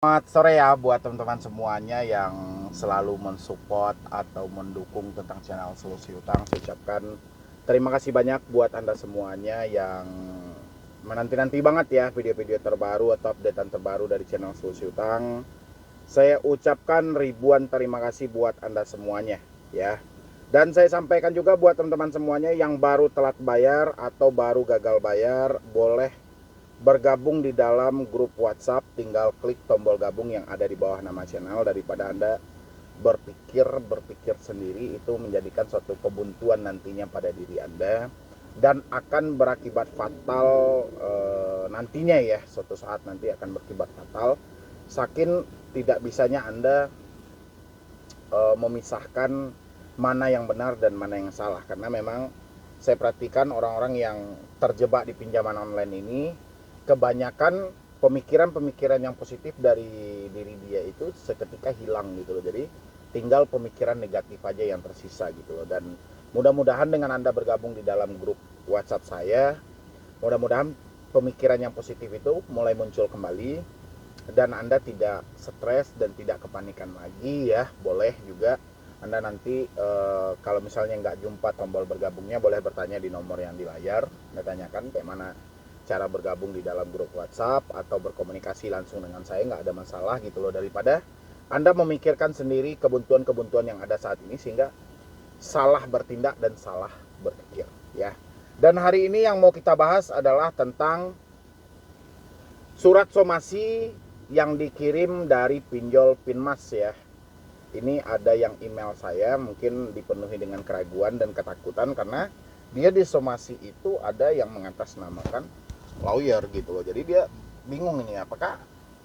Selamat sore ya buat teman-teman semuanya yang selalu mensupport atau mendukung tentang channel Solusi Utang. Saya ucapkan terima kasih banyak buat Anda semuanya yang menanti-nanti banget ya video-video terbaru atau updatean terbaru dari channel Solusi Utang. Saya ucapkan ribuan terima kasih buat Anda semuanya ya. Dan saya sampaikan juga buat teman-teman semuanya yang baru telat bayar atau baru gagal bayar, boleh bergabung di dalam grup WhatsApp. Tinggal klik tombol gabung yang ada di bawah nama channel, daripada Anda berpikir sendiri, itu menjadikan suatu kebuntuan nantinya pada diri Anda dan akan berakibat fatal nantinya ya. Suatu saat nanti akan berakibat fatal saking tidak bisanya Anda memisahkan mana yang benar dan mana yang salah. Karena memang saya perhatikan orang-orang yang terjebak di pinjaman online ini, kebanyakan pemikiran-pemikiran yang positif dari diri dia itu seketika hilang gitu loh. Jadi tinggal pemikiran negatif aja yang tersisa gitu loh. Dan mudah-mudahan dengan Anda bergabung di dalam grup WhatsApp saya, mudah-mudahan pemikiran yang positif itu mulai muncul kembali dan Anda tidak stres dan tidak kepanikan lagi ya. Boleh juga Anda nanti kalau misalnya nggak jumpa tombol bergabungnya, boleh bertanya di nomor yang di layar. Anda tanyakan kayak mana cara bergabung di dalam grup WhatsApp atau berkomunikasi langsung dengan saya, nggak ada masalah gitu loh. Daripada Anda memikirkan sendiri kebuntuan-kebuntuan yang ada saat ini sehingga salah bertindak dan salah berpikir ya. Dan hari ini yang mau kita bahas adalah tentang surat somasi yang dikirim dari pinjol Pinmas ya. Ini ada yang email saya, mungkin dipenuhi dengan keraguan dan ketakutan karena dia di somasi itu ada yang mengatasnamakan lawyer gitu loh. Jadi dia bingung ini, apakah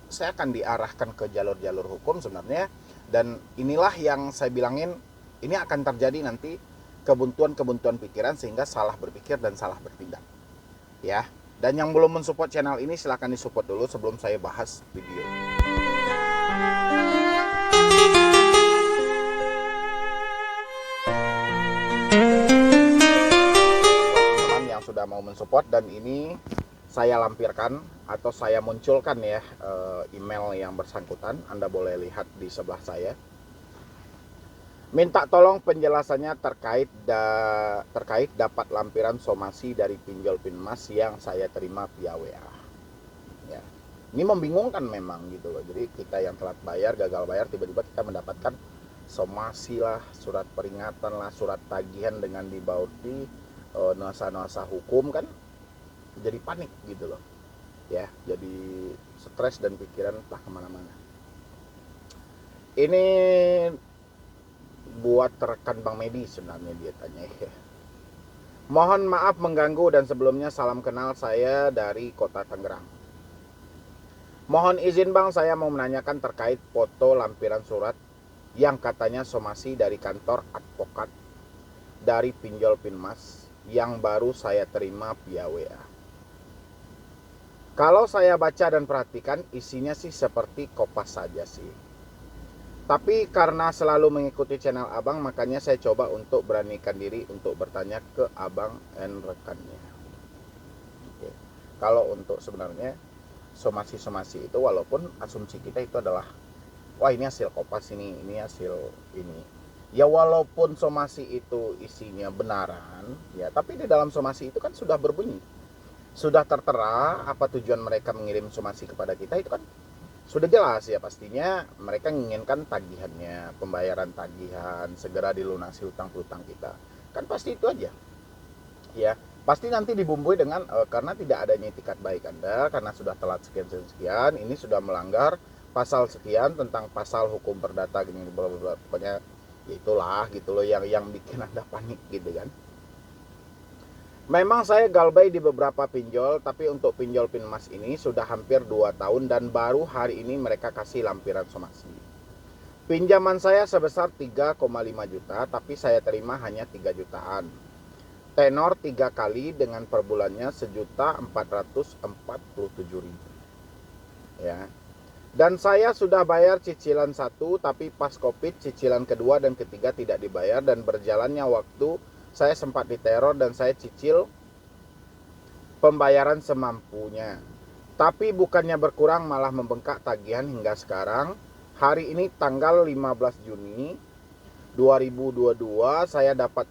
saya akan diarahkan ke jalur-jalur hukum sebenarnya. Dan inilah yang saya bilangin, ini akan terjadi nanti kebuntuan-kebuntuan pikiran sehingga salah berpikir dan salah bertindak ya. Dan yang belum mensupport channel ini silahkan disupport dulu sebelum saya bahas video. Teman-teman yang sudah mau mensupport, dan ini saya lampirkan atau saya munculkan ya email yang bersangkutan. Anda boleh lihat di sebelah saya. Minta tolong penjelasannya terkait dapat lampiran somasi dari pinjol Pinmas yang saya terima via WA. Ya. Ini membingungkan memang gitu loh. Jadi kita yang telat bayar, gagal bayar, tiba-tiba kita mendapatkan somasi lah, surat peringatan lah, surat tagihan dengan dibauri nuansa-nuansa hukum kan, jadi panik gitu loh. Ya, jadi stres dan pikiran entah kemana-mana. Ini buat rekan Bang Medi sebenarnya dia tanya ya. Mohon maaf mengganggu dan sebelumnya salam kenal, saya dari Kota Tangerang. Mohon izin Bang, saya mau menanyakan terkait foto lampiran surat yang katanya somasi dari kantor advokat dari pinjol Pinmas yang baru saya terima via WA. Kalau saya baca dan perhatikan isinya sih seperti kopas saja sih. Tapi karena selalu mengikuti channel Abang, makanya saya coba untuk beranikan diri untuk bertanya ke Abang dan rekannya. Oke. Kalau untuk sebenarnya somasi-somasi itu, walaupun asumsi kita itu adalah wah ini hasil kopas, ini hasil ini. Ya walaupun somasi itu isinya benaran, ya tapi di dalam somasi itu kan sudah berbunyi, sudah tertera apa tujuan mereka mengirim somasi kepada kita, itu kan sudah jelas ya. Pastinya mereka menginginkan tagihannya, pembayaran tagihan, segera dilunasi hutang-hutang kita. Kan pasti itu aja. Ya, pasti nanti dibumbui dengan karena tidak adanya itikat baik Anda, karena sudah telat sekian, ini sudah melanggar pasal sekian tentang pasal hukum perdata gini, pokoknya ya itulah gitu loh yang bikin Anda panik gitu kan. Memang saya galbay di beberapa pinjol, tapi untuk pinjol Pinmas ini sudah hampir 2 tahun dan baru hari ini mereka kasih lampiran somasi. Pinjaman saya sebesar 3,5 juta, tapi saya terima hanya 3 jutaan. Tenor 3 kali dengan per bulannya 1.447.000. Ya. Dan saya sudah bayar cicilan 1, tapi pas Covid cicilan kedua dan ketiga tidak dibayar, dan berjalannya waktu saya sempat diteror dan saya cicil pembayaran semampunya. Tapi bukannya berkurang, malah membengkak tagihan hingga sekarang. Hari ini tanggal 15 Juni 2022 saya dapat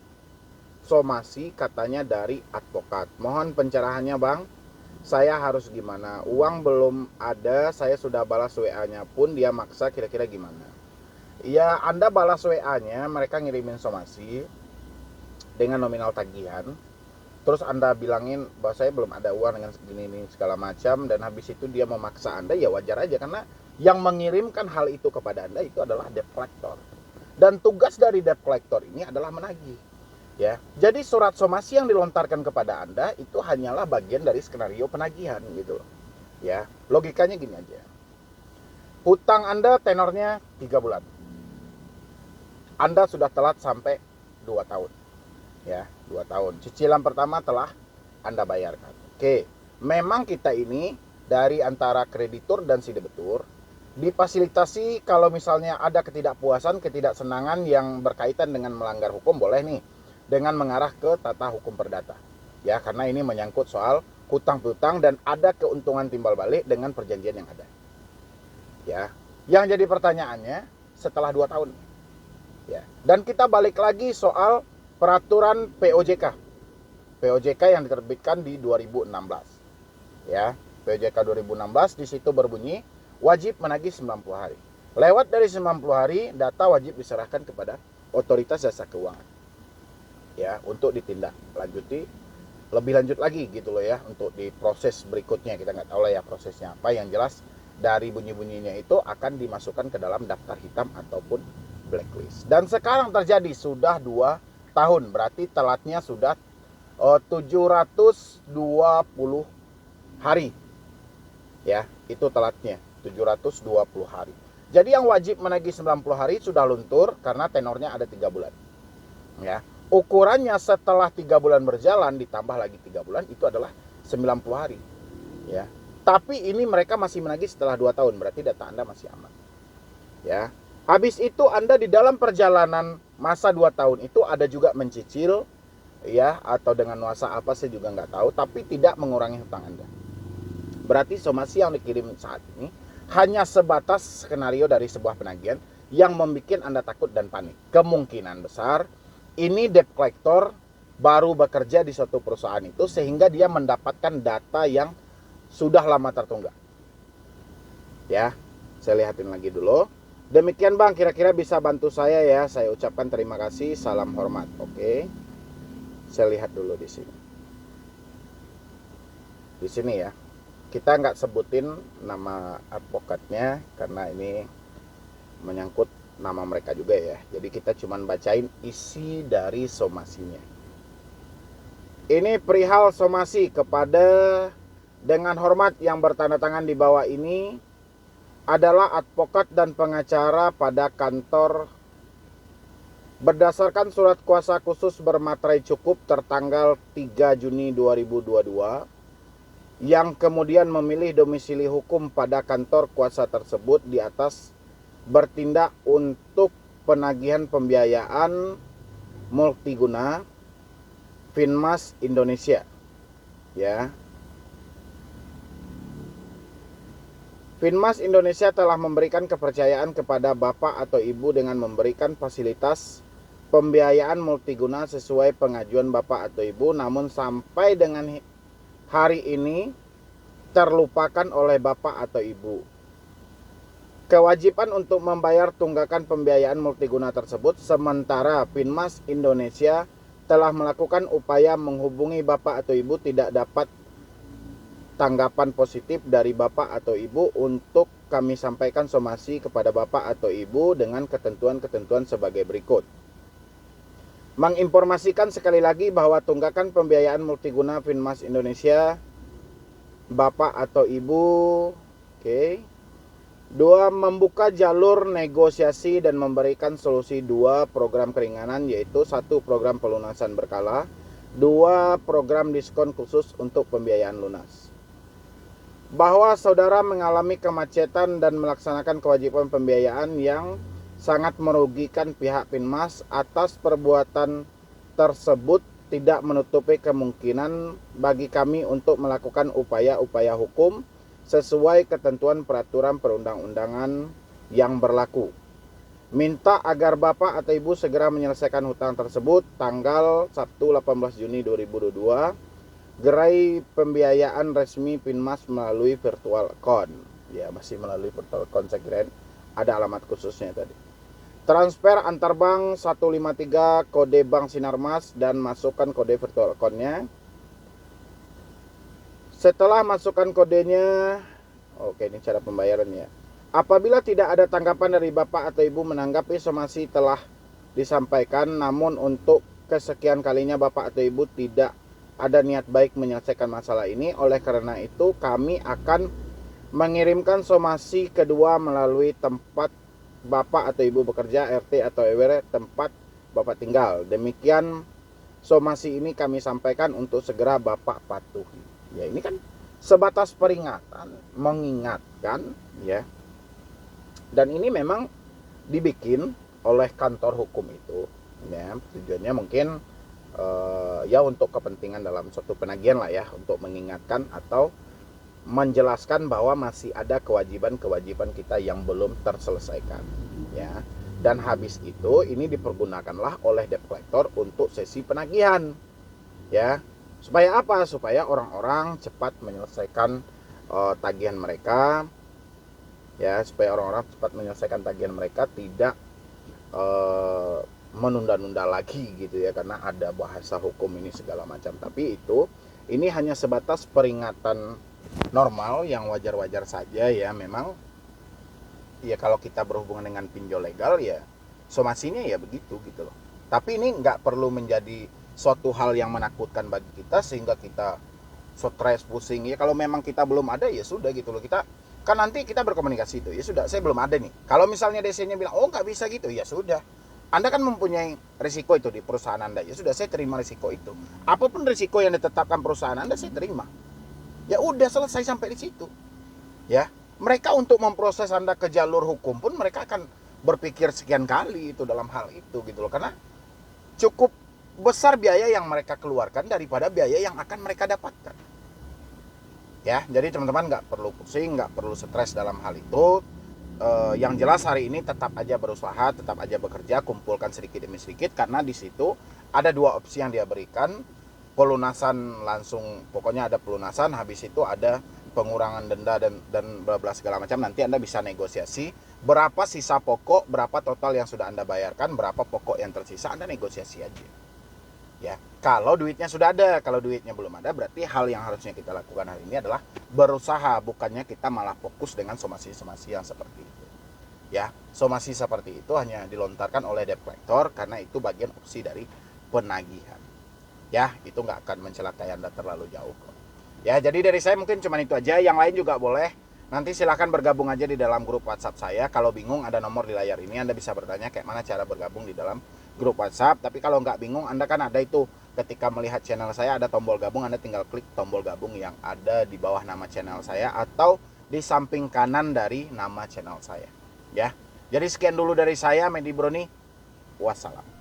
somasi katanya dari advokat. Mohon pencerahannya Bang. Saya harus gimana? Uang belum ada, saya sudah balas WA-nya pun dia maksa, kira-kira gimana? Ya, Anda balas WA-nya, mereka ngirimin somasi dengan nominal tagihan. Terus Anda bilangin bahwa saya belum ada uang dengan segini ini segala macam, dan habis itu dia memaksa Anda, ya wajar aja karena yang mengirimkan hal itu kepada Anda itu adalah debt collector. Dan tugas dari debt collector ini adalah menagih. Ya, jadi surat somasi yang dilontarkan kepada Anda itu hanyalah bagian dari skenario penagihan gitu. Ya, logikanya gini aja. Hutang Anda tenornya 3 bulan. Anda sudah telat sampai 2 tahun. Ya, 2 tahun. Cicilan pertama telah Anda bayarkan. Oke, memang kita ini dari antara kreditur dan si debitur difasilitasi kalau misalnya ada ketidakpuasan, ketidaksenangan yang berkaitan dengan melanggar hukum, boleh nih dengan mengarah ke tata hukum perdata. Ya, karena ini menyangkut soal hutang piutang dan ada keuntungan timbal balik dengan perjanjian yang ada. Ya, yang jadi pertanyaannya setelah 2 tahun. Ya, dan kita balik lagi soal peraturan POJK. POJK yang diterbitkan di 2016. Ya, POJK 2016 di situ berbunyi wajib menagih 90 hari. Lewat dari 90 hari, data wajib diserahkan kepada otoritas jasa keuangan. Ya, untuk ditindaklanjuti lebih lanjut lagi gitu loh ya, untuk di proses berikutnya kita nggak tahu lah ya prosesnya apa, yang jelas dari bunyi-bunyinya itu akan dimasukkan ke dalam daftar hitam ataupun blacklist. Dan sekarang terjadi sudah 2 tahun, berarti telatnya sudah 720 hari. Ya, itu telatnya 720 hari. Jadi yang wajib menagih 90 hari sudah luntur karena tenornya ada 3 bulan. Ya, ukurannya setelah 3 bulan berjalan ditambah lagi 3 bulan itu adalah 90 hari. Ya, tapi ini mereka masih menagih setelah 2 tahun, berarti data Anda masih aman. Ya, habis itu Anda di dalam perjalanan masa 2 tahun itu ada juga mencicil, ya, atau dengan nuansa apa saya juga nggak tahu, tapi tidak mengurangi hutang Anda. Berarti somasi yang dikirim saat ini hanya sebatas skenario dari sebuah penagihan yang membuat Anda takut dan panik. Kemungkinan besar ini debt collector baru bekerja di suatu perusahaan itu sehingga dia mendapatkan data yang sudah lama tertunggak. Ya, saya lihatin lagi dulu. Demikian Bang, kira-kira bisa bantu saya ya. Saya ucapkan terima kasih, salam hormat. Oke. Saya lihat dulu di sini. Di sini ya. Kita nggak sebutin nama advokatnya karena ini menyangkut nama mereka juga ya. Jadi kita cuman bacain isi dari somasinya. Ini perihal somasi kepada dengan hormat yang bertanda tangan di bawah ini adalah advokat dan pengacara pada kantor berdasarkan surat kuasa khusus bermaterai cukup tertanggal 3 Juni 2022 yang kemudian memilih domisili hukum pada kantor kuasa tersebut di atas bertindak untuk penagihan pembiayaan multiguna Finmas Indonesia. Ya. Finmas Indonesia telah memberikan kepercayaan kepada Bapak atau Ibu dengan memberikan fasilitas pembiayaan multiguna sesuai pengajuan Bapak atau Ibu, namun sampai dengan hari ini terlupakan oleh Bapak atau Ibu. Kewajiban untuk membayar tunggakan pembiayaan multiguna tersebut, sementara Finmas Indonesia telah melakukan upaya menghubungi Bapak atau Ibu tidak dapat tanggapan positif dari Bapak atau Ibu, untuk kami sampaikan somasi kepada Bapak atau Ibu dengan ketentuan-ketentuan sebagai berikut. Menginformasikan sekali lagi bahwa tunggakan pembiayaan multiguna Finmas Indonesia Bapak atau Ibu, oke. 2. Membuka jalur negosiasi dan memberikan solusi 2 program keringanan, yaitu 1. Program pelunasan berkala, 2. Program diskon khusus untuk pembiayaan lunas. Bahwa saudara mengalami kemacetan dan melaksanakan kewajiban pembiayaan yang sangat merugikan pihak Finmas. Atas perbuatan tersebut tidak menutupi kemungkinan bagi kami untuk melakukan upaya-upaya hukum sesuai ketentuan peraturan perundang-undangan yang berlaku. Minta agar Bapak atau Ibu segera menyelesaikan hutang tersebut tanggal Sabtu 18 Juni 2022. Gerai pembiayaan resmi Pinmas melalui virtual account. Ya, masih melalui virtual account, saya kira ada alamat khususnya tadi. Transfer antar bank 153 kode bank Sinarmas dan masukkan kode virtual account-nya. Setelah masukkan kodenya, oke, ini cara pembayarannya. Apabila tidak ada tanggapan dari Bapak atau Ibu menanggapi somasi telah disampaikan, namun untuk kesekian kalinya Bapak atau Ibu tidak ada niat baik menyelesaikan masalah ini, oleh karena itu kami akan mengirimkan somasi kedua melalui tempat Bapak atau Ibu bekerja, RT atau RW tempat Bapak tinggal. Demikian somasi ini kami sampaikan untuk segera Bapak patuhi. Ya, ini kan sebatas peringatan, mengingatkan, ya. Dan ini memang dibikin oleh kantor hukum itu, ya. Tujuannya mungkin ya untuk kepentingan dalam suatu penagihan lah ya, untuk mengingatkan atau menjelaskan bahwa masih ada kewajiban-kewajiban kita yang belum terselesaikan, ya. Dan habis itu ini dipergunakanlah oleh debt collector untuk sesi penagihan, ya. Supaya apa? Supaya orang-orang cepat menyelesaikan tagihan mereka, ya. Supaya orang-orang cepat menyelesaikan tagihan mereka, tidak menunda-nunda lagi gitu ya, karena ada bahasa hukum ini segala macam. Tapi ini hanya sebatas peringatan normal yang wajar-wajar saja ya. Memang ya kalau kita berhubungan dengan pinjol legal ya somasinya ya begitu gitu loh. Tapi ini nggak perlu menjadi suatu hal yang menakutkan bagi kita sehingga kita stres, pusing. Ya kalau memang kita belum ada ya sudah gitu loh. Kita kan nanti kita berkomunikasi itu, ya sudah saya belum ada nih. Kalau misalnya DC-nya bilang oh nggak bisa gitu, ya sudah. Anda kan mempunyai risiko itu di perusahaan Anda. Ya sudah, saya terima risiko itu. Apapun risiko yang ditetapkan perusahaan Anda, saya terima. Ya udah, selesai sampai di situ. Ya, mereka untuk memproses Anda ke jalur hukum pun mereka akan berpikir sekian kali itu dalam hal itu gitu loh. Karena cukup besar biaya yang mereka keluarkan daripada biaya yang akan mereka dapatkan. Ya, jadi teman-teman nggak perlu pusing, nggak perlu stres dalam hal itu. Yang jelas hari ini tetap aja berusaha, tetap aja bekerja, kumpulkan sedikit demi sedikit, karena di situ ada dua opsi yang dia berikan. Pelunasan langsung, pokoknya ada pelunasan, habis itu ada pengurangan denda dan bla bla segala macam. Nanti Anda bisa negosiasi berapa sisa pokok, berapa total yang sudah Anda bayarkan, berapa pokok yang tersisa, Anda negosiasi aja. Ya, kalau duitnya sudah ada, kalau duitnya belum ada, berarti hal yang harusnya kita lakukan hari ini adalah berusaha, bukannya kita malah fokus dengan somasi-somasi yang seperti itu. Ya, somasi seperti itu hanya dilontarkan oleh debt collector karena itu bagian opsi dari penagihan. Ya, itu nggak akan mencelakai Anda terlalu jauh kok. Ya, jadi dari saya mungkin cuma itu aja. Yang lain juga boleh. Nanti silahkan bergabung aja di dalam grup WhatsApp saya. Kalau bingung ada nomor di layar ini, Anda bisa bertanya kayak mana cara bergabung di dalam grup WhatsApp. Tapi kalau nggak bingung, Anda kan ada itu ketika melihat channel saya ada tombol gabung, Anda tinggal klik tombol gabung yang ada di bawah nama channel saya atau di samping kanan dari nama channel saya. Ya, jadi sekian dulu dari saya, Medi Broni. Wassalam.